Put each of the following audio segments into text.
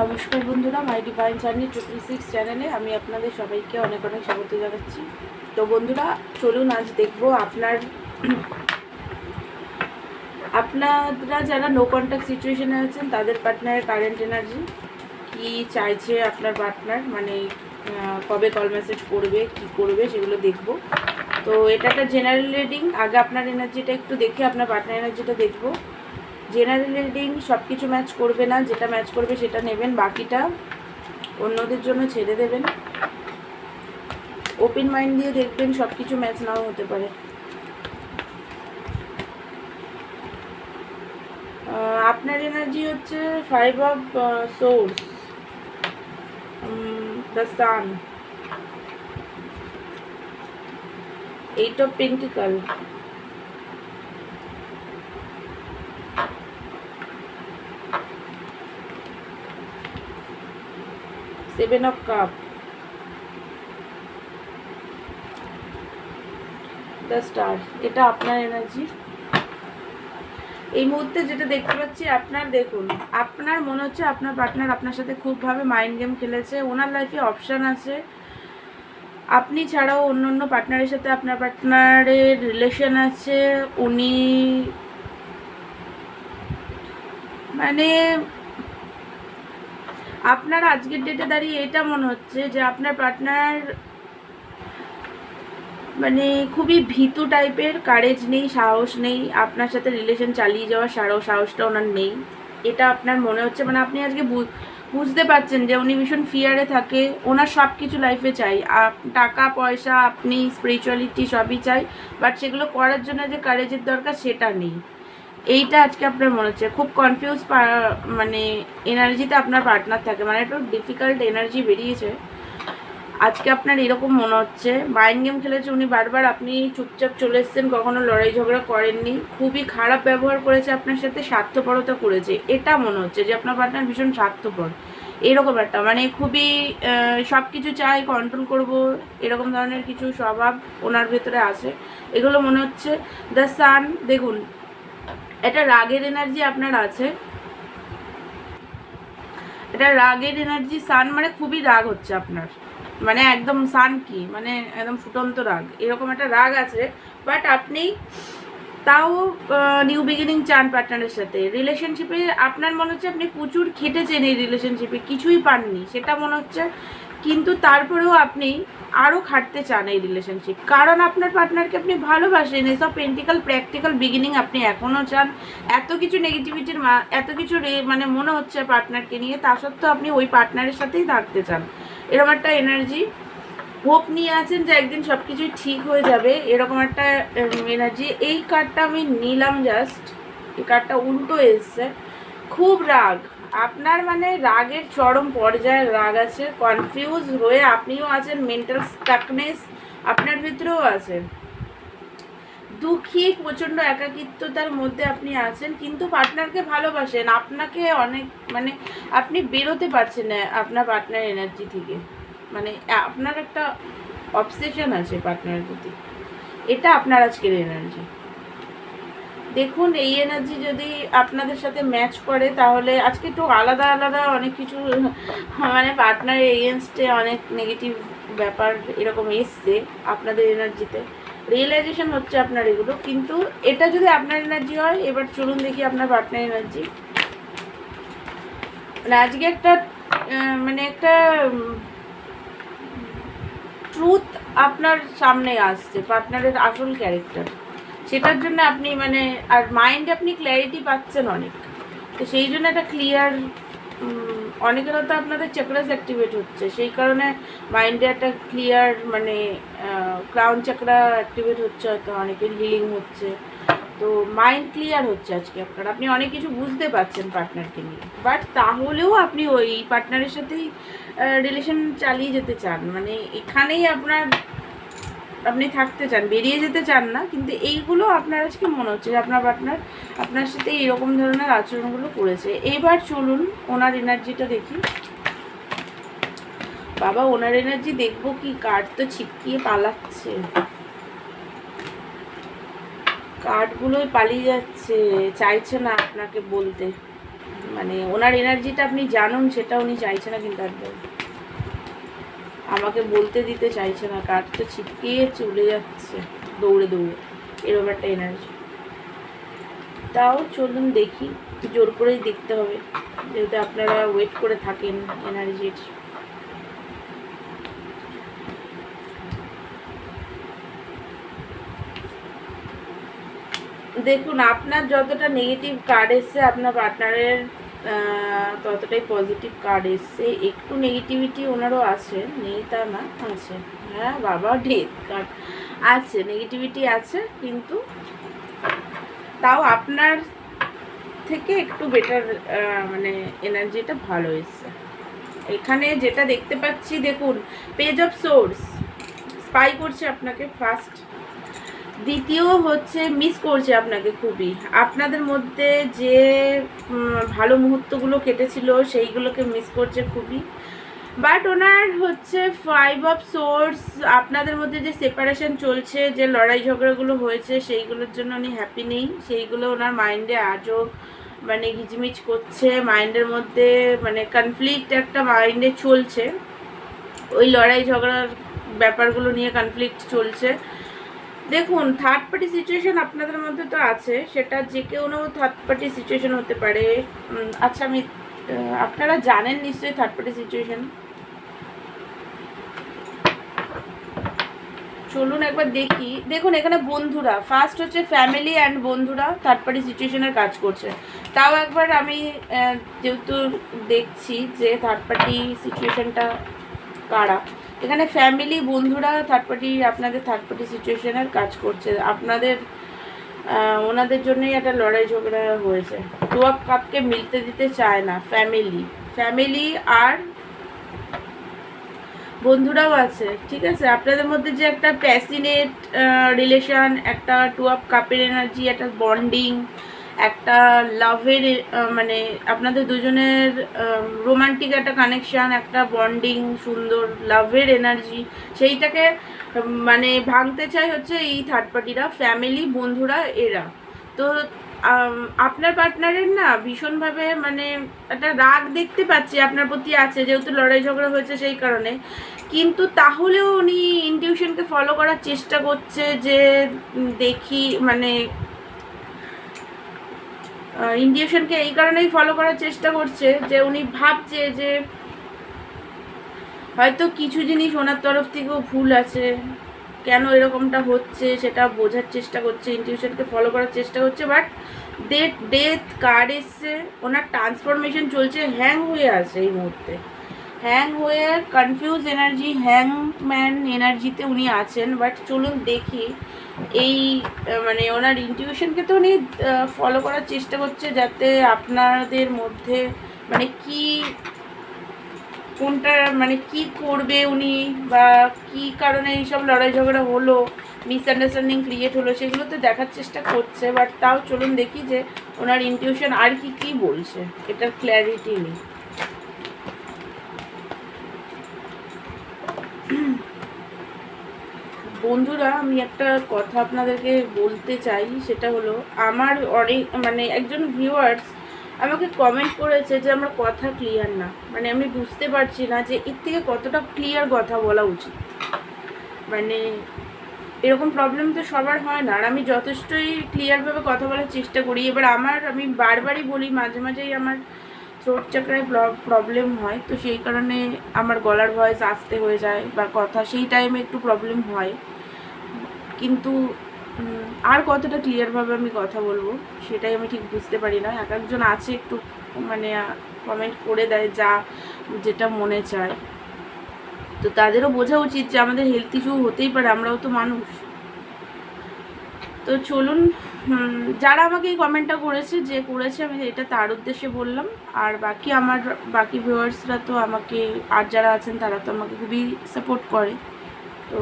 নমস্কার বন্ধুরা, মাই divine journey 666 চ্যানেলে আমি আপনাদের সবাইকে অনেক অনেক স্বাগত জানাচ্ছি। তো বন্ধুরা, চলুন আজ দেখবো আপনারা যারা নো কন্ট্যাক্ট সিচুয়েশনে আছেন তাদের পার্টনারের কারেন্ট এনার্জি কি চাইছে। আপনার পার্টনার মানে কবে কল মেসেজ করবে, কি করবে, সেগুলো দেখব। তো এটা একটা জেনারেল রিডিং। আগে আপনার এনার্জিটা একটু দেখে আপনার পার্টনার এনার্জিটা দেখবো। জেনারেল রিডিং সব কিছু ম্যাচ করবে না, যেটা ম্যাচ করবে সেটা নেবেন, বাকিটা অন্যদের জন্য ছেড়ে দেবেন। ওপেন মাইন্ড দিয়ে দেখবেন, সব কিছু ম্যাচ নাও হতে পারে। আপনার এনার্জি হচ্ছে 5 of swords, the sun, 8 of pentacle, 7 of cup, the star. এটা আপনার এনার্জি। এই মুহূর্তে যেটা দেখতে পাচ্ছি, আপনার দেখুন, আপনার মনে হচ্ছে আপনার পার্টনার আপনার সাথে খুবভাবে মাইন্ড গেম খেলেছে। ওনার লাইফে অপশান আছে, আপনি ছাড়াও অন্য অন্য পার্টনারের সাথে আপনার পার্টনারের রিলেশন আছে। উনি মানে আপনার আজকের ডেটে দাঁড়িয়ে এটা মনে হচ্ছে যে আপনার পার্টনার মানে খুবই ভীতু টাইপের, কারেজ নেই, সাহস নেই, আপনার সাথে রিলেশন চালিয়ে যাওয়ার সাহসটা ওনার নেই। এটা আপনার মনে হচ্ছে, মানে আপনি আজকে বুঝতে পারছেন যে উনি ভীষণ ফিয়ারে থাকে। ওনার সব কিছু লাইফে চাই, টাকা পয়সা, আপনি স্পিরিচুয়ালিটি সবই চাই, বাট সেগুলো করার জন্য যে কারেজের দরকার সেটা নেই। এইটা আজকে আপনার মনে হচ্ছে খুব কনফিউজ মানে এনার্জিতে আপনার পার্টনার থাকে, মানে একটু ডিফিকাল্ট এনার্জি বেরিয়েছে আজকে আপনার। এরকম মনে হচ্ছে মাইন্ড গেম খেলেছে উনি বারবার, আপনি চুপচাপ চলে এসছেন, কখনো লড়াই ঝগড়া করেননি, খুবই খারাপ ব্যবহার করেছে আপনার সাথে, স্বার্থপরতা করেছে। এটা মনে হচ্ছে যে আপনার পার্টনার ভীষণ স্বার্থপর, এরকম একটা মানে খুবই সব কিছু চাই, কন্ট্রোল করব, এরকম ধরনের কিছু স্বভাব ওনার ভেতরে আছে। এগুলো মনে হচ্ছে। দ্য সান, দেখুন এটা রাগের এনার্জি আপনার আছে, এটা রাগের এনার্জি। সান মানে খুবই রাগ হচ্ছে আপনার, মানে একদম সান কি মানে একদম ফুটন্ত রাগ, এরকম একটা রাগ আছে। বাট আপনি তাও নিউ বিগিনিং চান পার্টনারের সাথে রিলেশনশিপে। আপনার মনে হচ্ছে আপনি প্রচুর খেটেছেন এই রিলেশনশিপে, কিছুই পাননি সেটা মনে হচ্ছে, কিন্তু তারপরেও আপনি আরও খাটতে চান এই রিলেশনশিপ, কারণ আপনার পার্টনারকে আপনি ভালোবাসেন। এসব পেন্টিক্যাল প্র্যাকটিক্যাল বিগিনিং আপনি এখনও চান। এত কিছু নেগেটিভিটির এত কিছু মানে মনে হচ্ছে পার্টনারকে নিয়ে, তা সত্ত্বেও আপনি ওই পার্টনারের সাথেই থাকতে চান। এরকম একটা এনার্জি, হোপ নিয়ে আছেন যে একদিন সব কিছুই ঠিক হয়ে যাবে, এরকম একটা এনার্জি। এই কার্ডটা আমি নিলাম জাস্ট, এই কার্ডটা উল্টো এসছে। খুব রাগ আপনার, মানে রাগের চরম পর্যায়ে রাগ আছে, কনফিউজ হয়ে আপনিও আছেন, মেন্টাল স্টাকনেস আপনার ভিতরেও আছে, দুঃখী, প্রচণ্ড একাকিত্বতার মধ্যে আপনি আছেন, কিন্তু পার্টনারকে ভালোবাসেন। আপনাকে অনেক মানে আপনি বেরোতে পারছেন না আপনার পার্টনার এনার্জি থেকে, মানে আপনার একটা অবসেশন আছে পার্টনারের প্রতি। এটা আপনার আজকের এনার্জি। দেখুন এই এনার্জি যদি আপনাদের সাথে ম্যাচ করে তাহলে আজকে একটু আলাদা আলাদা অনেক কিছু মানে পার্টনারের এগেনস্টে অনেক নেগেটিভ ব্যাপার এরকম এসছে আপনাদের এনার্জিতে, রিয়েলাইজেশন হচ্ছে আপনার এগুলো। কিন্তু এটা যদি আপনার এনার্জি হয়, এবার চলুন দেখি আপনার পার্টনার এনার্জি। মানে আজকে একটা মানে একটা ট্রুথ আপনার সামনে আসছে, পার্টনারের আসল ক্যারেক্টার, সেটার জন্য আপনি মানে আর মাইন্ডে আপনি ক্ল্যারিটি পাচ্ছেন অনেক। তো সেই জন্য একটা ক্লিয়ার, অনেকের হয়তো আপনাদের চাকরাস অ্যাক্টিভেট হচ্ছে, সেই কারণে মাইন্ডে একটা ক্লিয়ার মানে ক্রাউন চাকরা অ্যাক্টিভেট হচ্ছে, হয়তো অনেকের হিলিং হচ্ছে। তো মাইন্ড ক্লিয়ার হচ্ছে আজকে আপনার, আপনি অনেক কিছু বুঝতে পারছেন পার্টনারকে নিয়ে। বাট তাহলেও আপনি ওই পার্টনারের সাথেই রিলেশন চালিয়ে যেতে চান, মানে এখানেই আপনি থাকতে চান, বেরিয়ে যেতে চান না। কিন্তু এইগুলো আপনার আজকে মনে হচ্ছে যে আপনার পার্টনার আপনার সাথে এরকম ধরনের আচরণগুলো করেছে। এইবার চলুন ওনার এনার্জিটা দেখি। বাবা, ওনার এনার্জি দেখবো কি, কার্ড তো ছিটকিয়ে পালাচ্ছে, কার্ডগুলোই পালিয়ে যাচ্ছে, চাইছে না আপনাকে বলতে। মানে ওনার এনার্জিটা আপনি জানুন, সেটা উনি চাইছে না কিন্তু একদম, আমাকে বলতে দিতে চাইছে না, কার্ডটা ছিটকে চলে যাচ্ছে দৌড়ে দৌড়ে, এরকম একটা এনার্জি। তাও চলুন দেখি, জোর করেই দেখতে হবে, যেহেতু আপনারা ওয়েট করে থাকেন এনার্জির। দেখুন, আপনার যতটা নেগেটিভ কার্ড এসছে আপনার পার্টনারের ততটাই পজিটিভ কার্ড এসছে। একটু নেগেটিভিটি ওনারও আছে, নেই তা না, আছে। হ্যাঁ বাবা, ডেথ কার্ড আছে, নেগেটিভিটি আছে, কিন্তু তাও আপনার থেকে একটু বেটার মানে এনার্জিটা ভালো এসছে। এখানে যেটা দেখতে পাচ্ছি, দেখুন, পেজ অফ সোর্স স্পাই করছে আপনাকে ফার্স্ট, দ্বিতীয় হচ্ছে মিস করছে আপনাকে খুবই, আপনাদের মধ্যে যে ভালো মুহূর্তগুলো কেটেছিল সেইগুলোকে মিস করছে খুবই। বাট ওনার হচ্ছে 5 অফ সোর্স, আপনাদের মধ্যে যে সেপারেশন চলছে, যে লড়াই ঝগড়াগুলো হয়েছে, সেইগুলোর জন্য উনি হ্যাপি নেই, সেইগুলো ওনার মাইন্ডে আজও মানে ঘিচমিচ করছে, মাইন্ডের মধ্যে মানে কনফ্লিক্ট একটা মাইন্ডে চলছে, ওই লড়াই ঝগড়ার ব্যাপারগুলো নিয়ে কনফ্লিক্ট চলছে। দেখুন, থার্ড পার্টি সিচুয়েশন আপনাদের মধ্যে তো আছে, সেটা যে কোনো থার্ড পার্টি সিচুয়েশন হতে পারে। আচ্ছা, আমি আপনারা জানেন নিশ্চয়ই থার্ড পার্টি সিচুয়েশন। চলুন একবার দেখি। দেখুন, এখানে বন্ধুরা ফার্স্ট হচ্ছে, ফ্যামিলি অ্যান্ড বন্ধুরা থার্ড পার্টি সিচুয়েশনের কাজ করছে। তাও একবার আমি যেহেতু দেখছি যে থার্ড পার্টি সিচুয়েশনটা কারা, এখানে ফ্যামিলি বন্ধুরা থার্ড পার্টি, আপনাদের থার্ড পার্টি সিচুয়েশনের কাজ করছে, আপনাদের ওনাদের জন্যই একটা লড়াই ঝগড়া হয়েছে। টু অফ কাপকে মিলতে দিতে চায় না ফ্যামিলি আর বন্ধুরাও আছে, ঠিক আছে। আপনাদের মধ্যে যে একটা প্যাশনেট রিলেশন, একটা টু অফ কাপের এনার্জি, একটা বন্ডিং, একটা লাভের মানে আপনাদের দুজনের রোমান্টিক একটা কানেকশান, একটা বন্ডিং, সুন্দর লাভের এনার্জি, সেইটাকে মানে ভাঙতে চাই হচ্ছে এই থার্ড পার্টিরা, ফ্যামিলি বন্ধুরা এরা। তো আপনার পার্টনারের না ভীষণভাবে মানে একটা রাগ দেখতে পাচ্ছি আপনার প্রতি আছে, যেহেতু লড়াই ঝগড়া হয়েছে সেই কারণে, কিন্তু তাহলেও উনি ইনটিউশনকে ফলো করার চেষ্টা করছে, যে দেখি মানে ইনটিউশনকে এই কারণেই ফলো করার চেষ্টা করছে যে উনি ভাবছে যে হয়তো কিছু জিনিস ওনার তরফ থেকেও ভুল আছে, কেন এরকমটা হচ্ছে সেটা বোঝার চেষ্টা করছে, ইনটিউশনকে ফলো করার চেষ্টা করছে। বাট ডেথ কার্ড এসছে, ওনার ট্রান্সফরমেশন চলছে, হ্যাং হয়ে আছে এই মুহূর্তে, হ্যাং হয়ে কনফিউজ এনার্জি, হ্যাংম্যান এনার্জিতে উনি আছেন। বাট চলুন দেখি, এই মানে ওনার ইনটিউশনকে তো উনি ফলো করার চেষ্টা করছে, যাতে আপনাদের মধ্যে মানে কি কোনটা মানে কি করবে উনি, বা কি কারণে এইসব লড়াই ঝগড়া হলো, মিসআন্ডারস্ট্যান্ডিং ক্রিয়েট হলো, সেগুলো তো দেখার চেষ্টা করছে। বাট তাও চলুন দেখি যে ওনার ইনটিউশন আর কি কি বলছে, এটার ক্ল্যারিটি নেই। বন্ধুরা, আমি একটা কথা আপনাদেরকে বলতে চাই, সেটা হলো আমার অনেক মানে একজন ভিউয়ার্স আমাকে কমেন্ট করেছে যে আমার কথা ক্লিয়ার না, মানে আমি বুঝতে পারছি না যে এর থেকে কতটা ক্লিয়ার কথা বলা উচিত। মানে এরকম প্রবলেম তো সবার হয় না, আর আমি যথেষ্টই ক্লিয়ারভাবে কথা বলার চেষ্টা করি। এবার আমি বারবারই বলি, মাঝে মাঝেই আমার থ্রোট চাকরায় প্রবলেম হয়, তো সেই কারণে আমার গলার ভয়েস আস্তে হয়ে যায়, বা কথা সেই টাইমে একটু প্রবলেম হয়। কিন্তু আর কতটা ক্লিয়ারভাবে আমি কথা বলবো সেটাই আমি ঠিক বুঝতে পারি না। এক একজন আছে একটু মানে কমেন্ট করে দেয় যেটা মনে চায়, তো তাদেরও বোঝা উচিত যে আমাদের হেলথ ইস্যু হতেই পারে, আমরাও তো মানুষ। তো চলুন, যারা আমাকে এই কমেন্টটা করেছে আমি এটা তার উদ্দেশ্যে বললাম। আর বাকি ভিউয়ার্সরা তো আমাকে, আর যারা আছেন তারা তো আমাকে খুবই সাপোর্ট করে, তো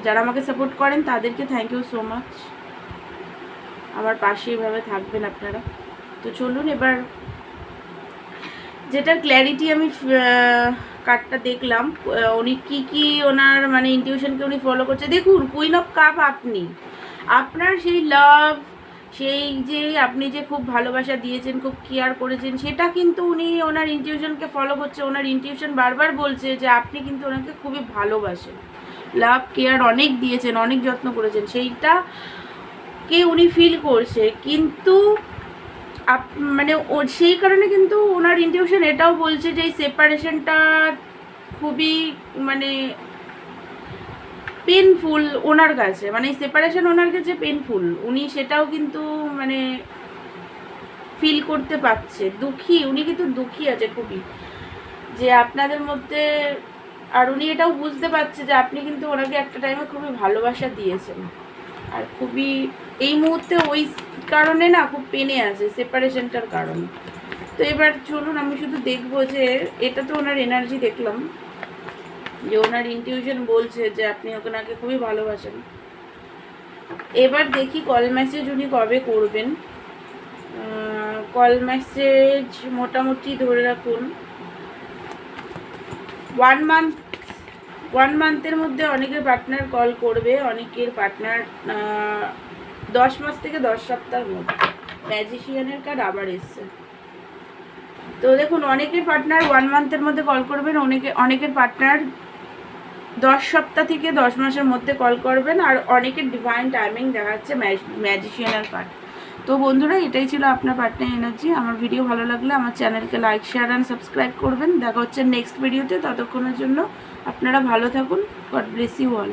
যারা আমাকে সাপোর্ট করেন তাদেরকে থ্যাংক ইউ সো মাচ, আমার পাশে এভাবে থাকবেন আপনারা। তো চলুন এবার যেটার ক্ল্যারিটি আমি কার্ডটা দেখলাম, উনি কি ওনার মানে ইনটিউশনকে উনি ফলো করছে। দেখুন, কুইন অফ কাপ, আপনার সেই লাভ, সেই যে আপনি যে খুব ভালোবাসা দিয়েছেন, খুব কেয়ার করেছেন, সেটা কিন্তু উনি ওনার ইনটিউশনকে ফলো করছে। ওনার ইনটিউশন বারবার বলছে যে আপনি কিন্তু ওনাকে খুবই ভালোবাসেন, লাভ কেয়ার অনেক দিয়েছেন, অনেক যত্ন করেছেন, সেইটা কে উনি ফিল করছে। কিন্তু মানে ও সেই কারণে কিন্তু ওনার ইনটিউশন এটাও বলছে যে এই সেপারেশনটা খুবই মানে পেনফুল ওনার কাছে, মানে সেপারেশন ওনার কাছে পেনফুল, উনি সেটাও কিন্তু মানে ফিল করতে পারছে, দুঃখী, উনি কিন্তু দুঃখী আছে খুবই যে আপনাদের মধ্যে। আর উনি এটাও বুঝতে পারছে যে আপনি কিন্তু ওনাকে একটা টাইমে খুবই ভালোবাসা দিয়েছেন, আর খুবই এই মুহূর্তে ওই কারণে না খুব পেনে আছে সেপারেশনটার কারণে। তো এবার চলুন আমি শুধু দেখবো যে এটা তো ওনার এনার্জি দেখলাম যে ওনার ইনটিউশন বলছে যে আপনি ওনাকে খুবই ভালোবাসেন। এবার দেখি কল মেসেজ উনি কবে করবেন। কল মেসেজ মোটামুটি ধরে রাখুন 1 মান্থের মধ্যে অনেকের পার্টনার কল করবে, অনেকের পার্টনার 10 মাস থেকে 10 সপ্তাহের মধ্যে। ম্যাজিশিয়ানের কার্ড আবার এসছে। তো দেখুন অনেকের পার্টনার 1 মান্থের মধ্যে কল করবেন, অনেকের পার্টনার 10 সপ্তাহ থেকে 10 মাসের মধ্যে কল করবেন, আর অনেকের ডিভাইন টাইমিং দেখাচ্ছে ম্যাজিশিয়ানের কার্ড। তো বন্ধুরা এটাই ছিল আপনার পার্টনার এনার্জি। আমার ভিডিও ভালো লাগলে আমার চ্যানেলকে লাইক শেয়ার অ্যান্ড সাবস্ক্রাইব করবেন। দেখা হচ্ছে নেক্সট ভিডিওতে, ততক্ষণের জন্য আপনারা ভালো থাকুন। God bless you all.